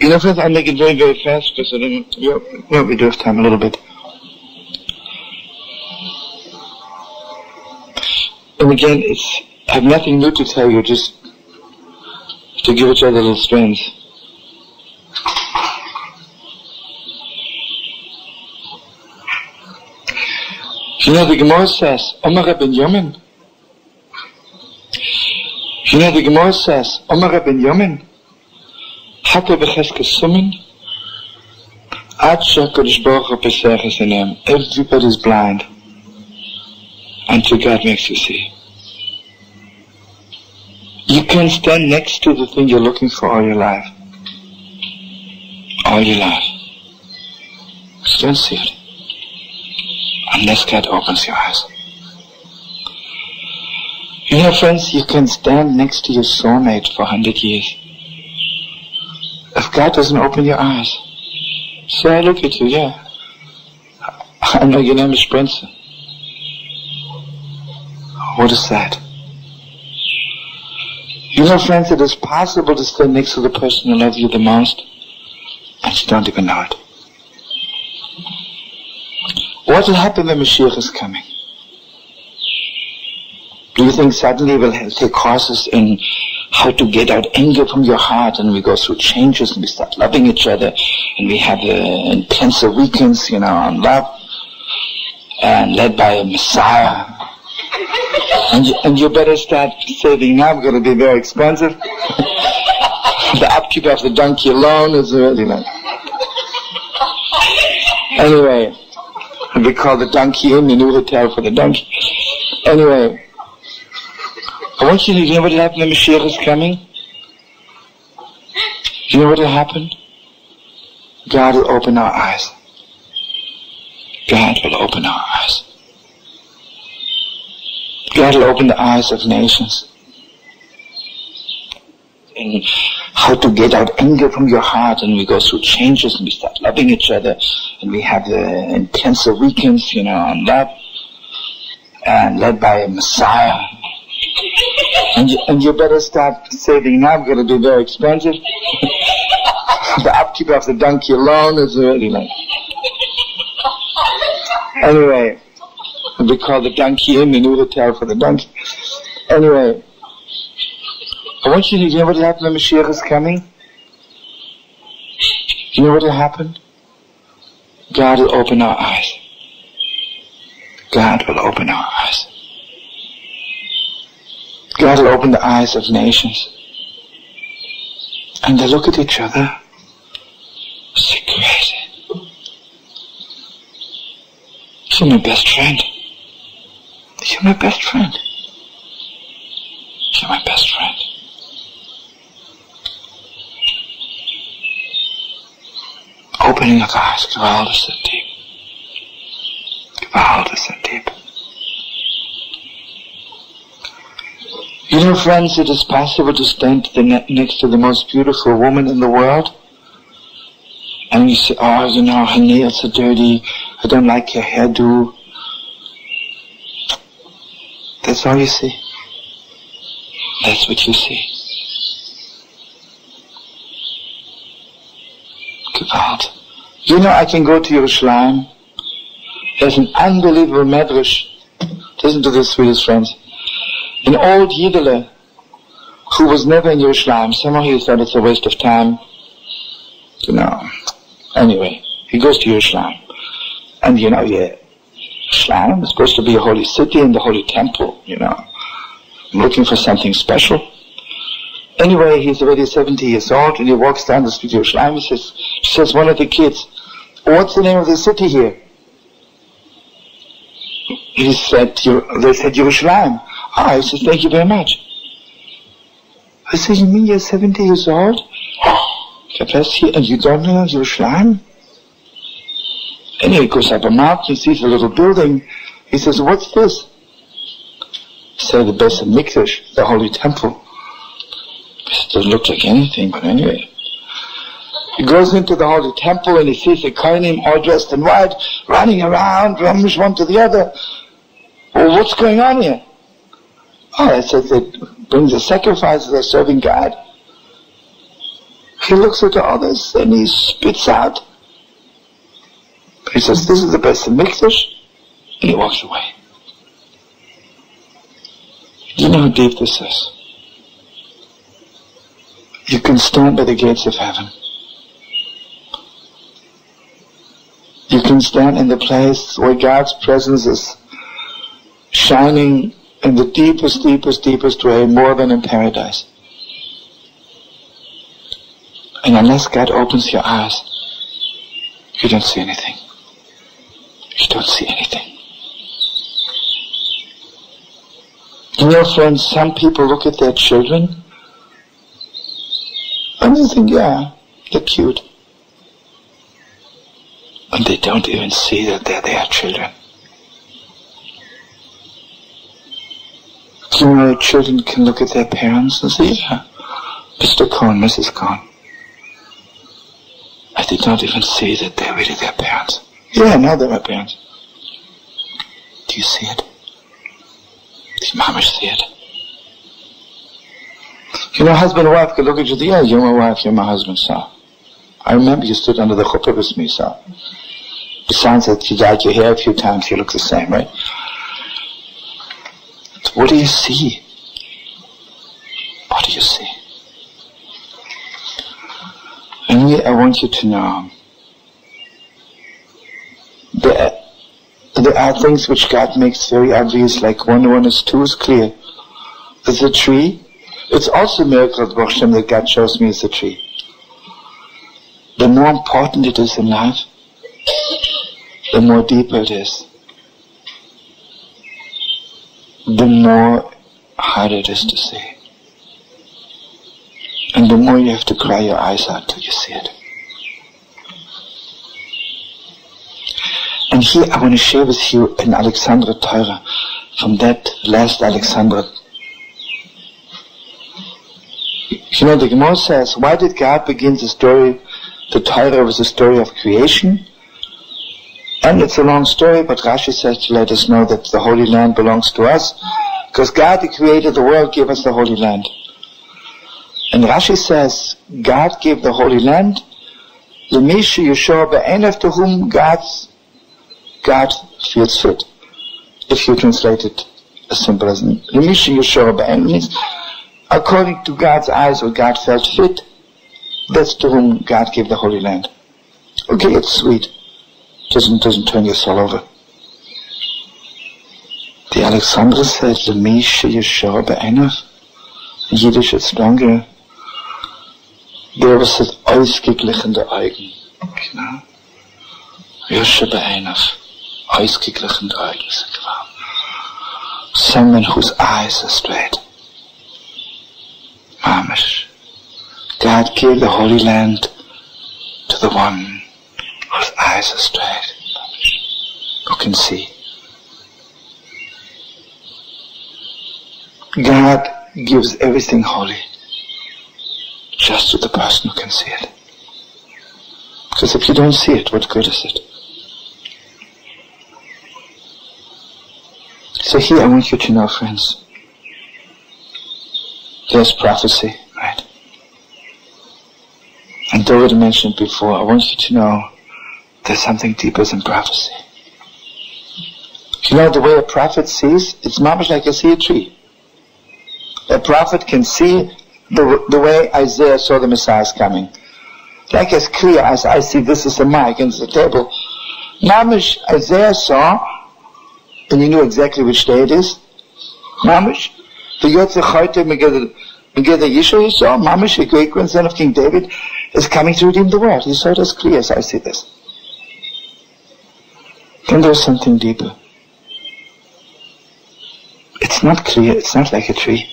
You know, friends, I'll make it very, very fast because I don't know, we do have time a little bit. And again, I have nothing new to tell you, just to give each other little strands. You know, the Gemara says, Omar ben Yomin. You know, the Gemara says, Omar ben Yomin, Hatta בחזקת סומין, עד שהקדוש ברוך הוא פוסח את עיניהם. Everybody is blind until God makes you see. You can stand next to the thing you're looking for all your life. All your life. You don't see it. Unless God opens your eyes. You know, friends, you can stand next to your soulmate for 100 years. If God doesn't open your eyes, say, I look at you, yeah. I know your name is Spencer. What is that? You know, friends, it is possible to stand next to the person who loves you the most, and you don't even know it. What will happen when Mashiach is coming? Do you think suddenly we'll take courses in how to get out anger from your heart, and we go through changes and we start loving each other, and we have intensive weekends, on love, and led by a Messiah? And you better start saving now, it's going to be very expensive. The upkeep of the donkey alone is already like... Anyway, we call the donkey in the new hotel for the donkey. Anyway, I want you know what will happen when Mashiach is coming? You know what will happen? God will open our eyes. God will open our eyes. God will open the eyes of nations. And how to get out anger from your heart, and we go through changes and we start loving each other, and we have the intensive weekends, on love, and led by a Messiah. And you better start saving now, it's going to be very expensive. The upkeep of the donkey alone is already like... Anyway, we call the donkey in the new hotel for the donkey. Anyway, I want you to know what will happen when Mashiach is coming? You know what will happen? God will open our eyes. God will open our eyes. God will open the eyes of nations. And they look at each other. It's crazy. You're my best friend. You're my best friend. You're my best friend. Opening of the eyes, Gevalt is so deep. Gevalt is so deep. You know, friends, it is possible to stand next to the most beautiful woman in the world, and you say, oh, her nails are dirty, I don't like her hairdo. That's all you see. That's what you see. Gevalt. I can go to Yerushalayim. There's an unbelievable medrash. Listen to this, sweetest friends. An old Yidele who was never in Yerushalayim. Somehow he thought it's a waste of time. Anyway, he goes to Yerushalayim. And Yerushalayim is supposed to be a holy city and the holy temple, I'm looking for something special. Anyway, he's already 70 years old, and he walks down the street of Yerushalayim. He says one of the kids, what's the name of the city here? They said Yerushalayim. He says, thank you very much. I said, you mean you're 70 years old? God bless you, and you don't know Yerushalayim? Anyway, he goes up a mountain, he sees a little building. He says, what's this? He said, the Beis HaMikdash, the holy temple. It doesn't look like anything, but anyway. He goes into the holy temple and he sees the kohanim all dressed in white, running around, from one to the other. Well, what's going on here? It says they bring the sacrifices, they're serving God. He looks at the others and he spits out. He says, this is the best mikdash, and he walks away. Do you know how deep this is? You can stand by the gates of heaven. You can stand in the place where God's presence is shining in the deepest, deepest, deepest way, more than in paradise. And unless God opens your eyes, you don't see anything. You don't see anything. You know, friends, some people look at their children and they think, yeah, they're cute. And they don't even see that they're their children. You know, children can look at their parents and say, yeah, Mr. Cohn, Mrs. Cohn. And they don't even see that they're really their parents. Yeah, now they're my parents. Do you see it? Does Mama see it? You know, husband and wife can look at you, yeah, you're my wife, you're my husband, so. I remember you stood under the chuppah with me, so. Besides that you dyed your hair a few times, you look the same, right? So what do you see? What do you see? And here I want you to know, there are things which God makes very obvious, like 1 and 1 is 2 is clear. There's a tree. It's also a miracle that God shows me is a tree. The more important it is in life, the more deeper it is. The more harder it is to see. And the more you have to cry your eyes out till you see it. And here I want to share with you an Alexandra Teure from that last Alexandra. You know, the Gemara says, why did God begin the story, the Teure with the story of creation? And it's a long story, but Rashi says to let us know that the Holy Land belongs to us, because God, who created the world, gave us the Holy Land. And Rashi says, God gave the Holy Land, L'misha Yeshua B'enev, to whom God feels fit. If you translate it as simple as L'misha Yeshua B'enev means, according to God's eyes, or God felt fit, that's to whom God gave the Holy Land. Okay, it's sweet. Doesn't turn your soul over. The Alexandra said, L'misha Yeshua B'enev. In Yiddish it's longer. Der was het ausgeglichende Augen. Genau. Yeshua B'enev. Ausgeglichende Augen. Someone whose eyes are straight. Mamish. God gave the Holy Land to the one whose eyes are straight. Who can see. God gives everything holy just to the person who can see it. Because if you don't see it, what good is it? So here I want you to know, friends, there's prophecy, right? And David mentioned before, I want you to know there's something deeper than prophecy. You know, the way a prophet sees, it's much like I see a tree. A prophet can see the way Isaiah saw the Messiah coming. Like as clear as I see this is a mic and it's a table. Mamish, Isaiah saw, and you knew exactly which day it is. Mamish, the Yotze Choyte Megiddo Yishua, he saw, Mamish, a great grandson of King David, is coming to redeem the world. He saw it as clear as I see this. Then there's something deeper. It's not clear, it's not like a tree.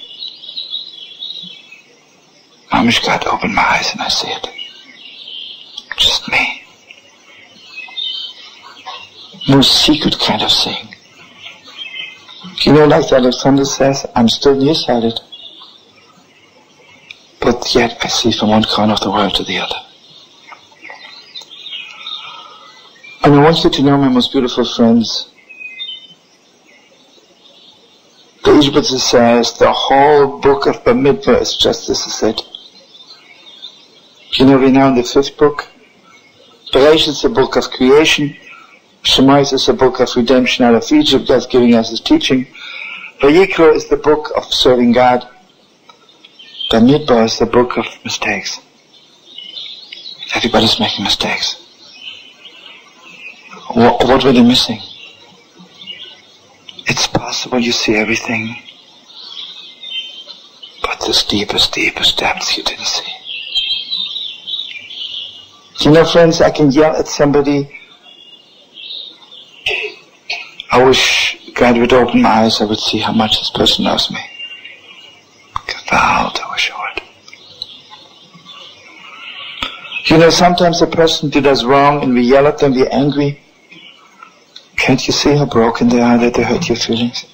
Mamish, God opened my eyes and I see it. Just me. More secret kind of seeing. You know, like the Alexander says, I'm still nearsighted. But yet I see from one corner of the world to the other. And I want you to know, my most beautiful friends, the Ishbitzer says the whole book of Bamidbar is just this is it. We're now in the 5th book. Bereshit is the book of creation. Shema is the book of redemption out of Egypt, that's giving us his teaching. Vayikra is the book of serving God. Bamidbar is the book of mistakes. Everybody's making mistakes. What were they missing? It's possible you see everything, but this deepest depths you didn't see. Friends, I can yell at somebody, I wish God would open my eyes, I would see how much this person loves me. Gevalt, I wish I would. Sometimes a person did us wrong and we yell at them, we're angry. Can't you see how broken they are, that they hurt your feelings?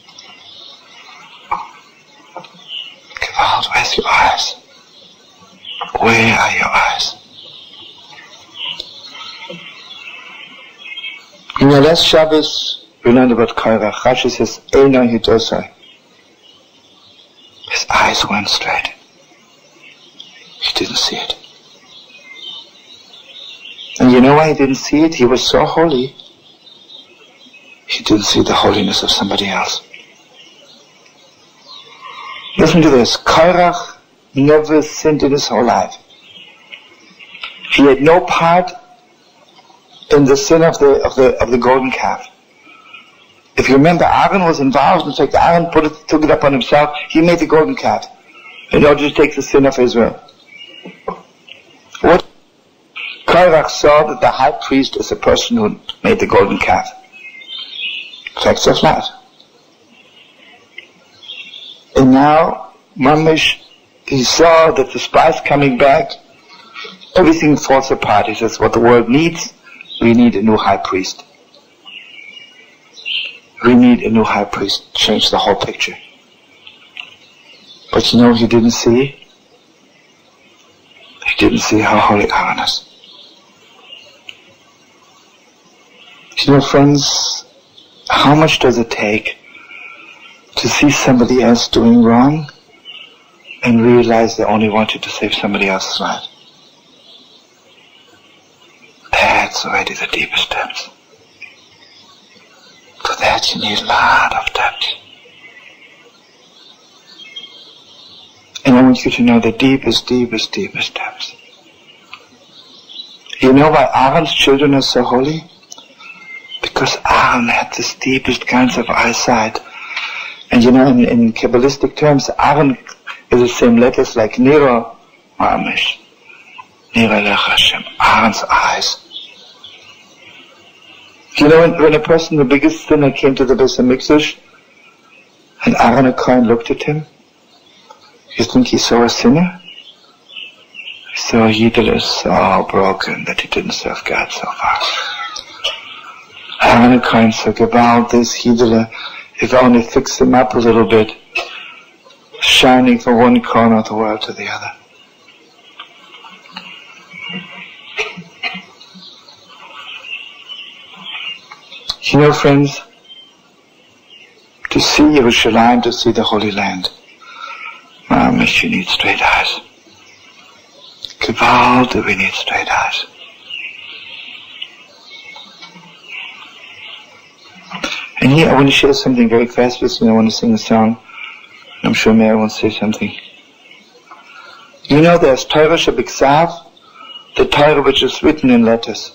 Gevalt, where's your eyes? Where are your eyes? Last Shabbos, we learned about korach. Rashi says, Hidosai. His eyes weren't straight. He didn't see it. And you know why he didn't see it? He was so holy. He didn't see the holiness of somebody else. Listen to this. Korach never sinned in his whole life. He had no part in the sin of the golden calf. If you remember, Aaron was involved. In fact, Aaron took it upon himself. He made the golden calf in order to take the sin of Israel. What? Korach saw that the high priest is the person who made the golden calf. Facts of life. And now, Mamish, he saw that the spies coming back, everything falls apart. He says, what the world needs, we need a new high priest. We need a new high priest. Change the whole picture. But he didn't see? He didn't see how holy Aaron is. Friends, how much does it take to see somebody else doing wrong and realize they only wanted to save somebody else's life? That's already the deepest depths. For that you need a lot of depth. And I want you to know the deepest depths. You know why Aaron's children are so holy? Because Aaron had this deepest kinds of eyesight. And in Kabbalistic terms, Aaron is the same letters like Nero, Mamish. Nero Lech Hashem, Aaron's eyes. When a person, the biggest sinner, came to the Beis HaMikdash, and Aaron HaKohen looked at him, you think he saw a sinner? He saw a Yidel is so broken that he didn't serve God so far. Aaron HaKohen said, Gevalt, this Yidel, if I only fix him up a little bit, shining from one corner of the world to the other. Friends, to see Yerushalayim, to see the Holy Land, you need straight eyes. Gevalt, we need straight eyes. And here I want to share something very fast with you. I want to sing a song. I'm sure Mayor wants to say something. There's Torah Shebiksav, the Torah which is written in letters.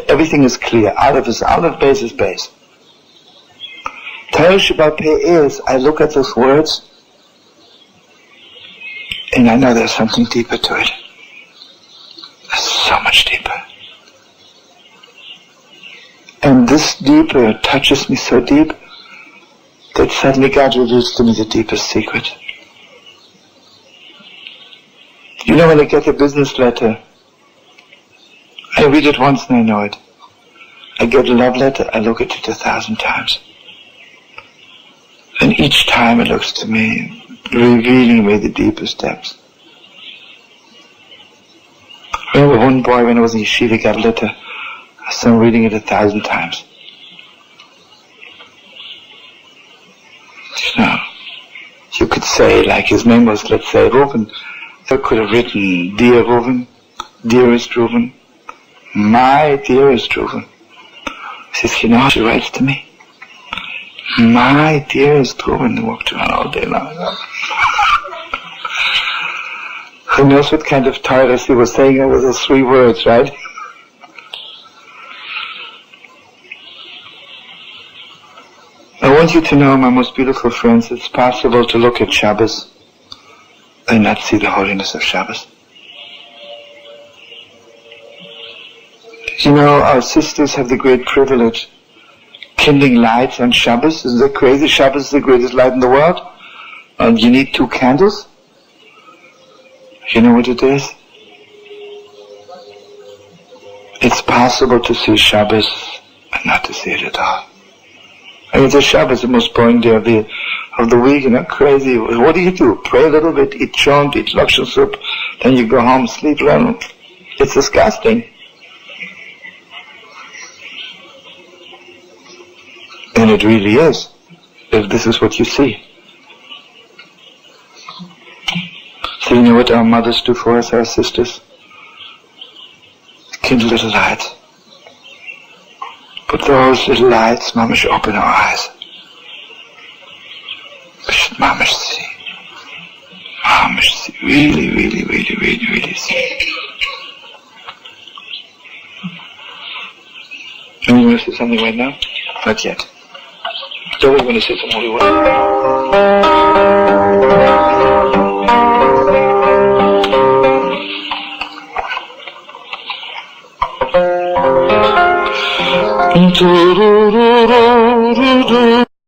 Everything is clear. Aleph is Aleph, Beis is Beis. Torah Shebal Peh is, I look at those words, and I know there's something deeper to it. There's so much deeper. And this deeper touches me so deep that suddenly God reveals to me the deepest secret. When I get a business letter, I read it once and I know it. I get a love letter, I look at it 1,000 times. And each time it looks to me, revealing me the deepest depths. I remember one boy when I was in yeshiva got a letter, I saw him reading it 1,000 times. You could say, like his name was, let's say, Reuven, so I could have written, Dear Reuven, dearest Reuben, my dearest Reuben. He says, you know how she writes to me? My dearest Reuben. He walked around all day long. Who knows what kind of Taurus he was saying over those 3 words, right? I want you to know, my most beautiful friends, it's possible to look at Shabbos and not see the holiness of Shabbos. You know, our sisters have the great privilege kindling lights on Shabbos. Isn't that crazy? Shabbos is the greatest light in the world. And you need 2 candles. You know what it is? It's possible to see Shabbos and not to see it at all. I mean, the Shabbos is the most boring day of the week, you know, crazy. What do? Pray a little bit, eat chont, eat lakshan soup, then you go home, sleep around. It's disgusting. And it really is, if this is what you see. So you know what our mothers do for us, our sisters? Kindle little lights. But those little lights, mamash, open our eyes. Mamash see. Mamash see. Really, really, really, really, really see. And you want to say something right now? Not yet. Don't we want to say some holy word?